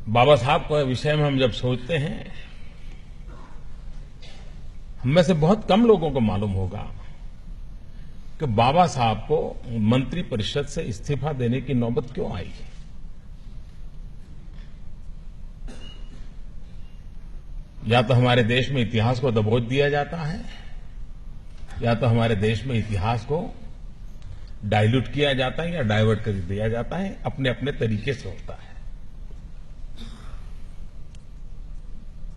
बाबा साहब के विषय में हम जब सोचते हैं, हम में से बहुत कम लोगों को मालूम होगा कि बाबा साहब को मंत्रिपरिषद से इस्तीफा देने की नौबत क्यों आई। या तो हमारे देश में इतिहास को दबोच दिया जाता है, या तो हमारे देश में इतिहास को डाइल्यूट किया जाता है या डाइवर्ट कर दिया जाता है, अपने अपने तरीके से होता है।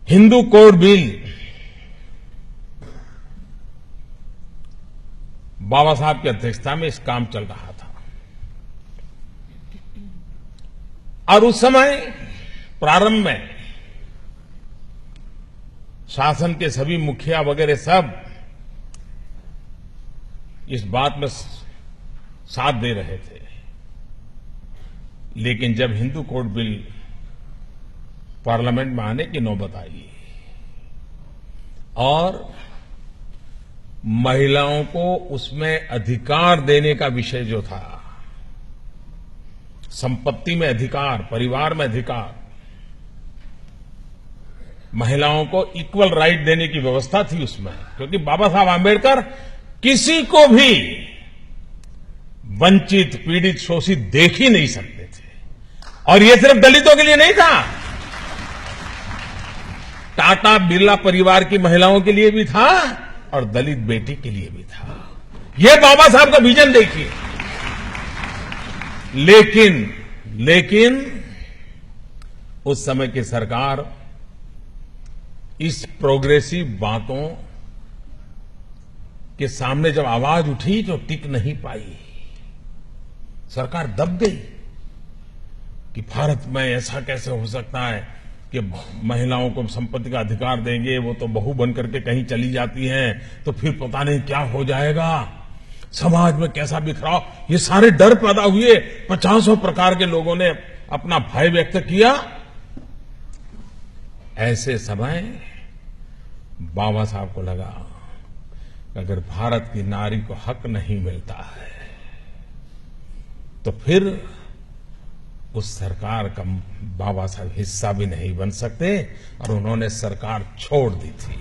हिंदू कोड बिल बाबा साहब की अध्यक्षता में इस काम चल रहा था और उस समय प्रारंभ में शासन के सभी मुखिया वगैरह सब इस बात में साथ दे रहे थे। लेकिन जब हिंदू कोड बिल पार्लियामेंट में आने की नौबत आई और महिलाओं को उसमें अधिकार देने का विषय जो था, संपत्ति में अधिकार, परिवार में अधिकार, महिलाओं को इक्वल राइट देने की व्यवस्था थी उसमें, क्योंकि बाबा साहब आंबेडकर किसी को भी वंचित, पीड़ित, शोषित देख ही नहीं सकते थे। और ये सिर्फ दलितों के लिए नहीं था, टाटा बिरला परिवार की महिलाओं के लिए भी था और दलित बेटी के लिए भी था। ये बाबा साहब का विजन देखिए। लेकिन उस समय की सरकार इस प्रोग्रेसिव बातों के सामने जब आवाज उठी तो टिक नहीं पाई। सरकार दब गई कि भारत में ऐसा कैसे हो सकता है कि महिलाओं को संपत्ति का अधिकार देंगे, वो तो बहू बन करके कहीं चली जाती हैं, तो फिर पता नहीं क्या हो जाएगा, समाज में कैसा बिखराव, ये सारे डर पैदा हुए। 50 प्रकार के लोगों ने अपना भय व्यक्त किया। ऐसे समय बाबा साहब को लगा कि अगर भारत की नारी को हक नहीं मिलता है तो फिर उस सरकार का बाबा साहब हिस्सा भी नहीं बन सकते, और उन्होंने सरकार छोड़ दी थी।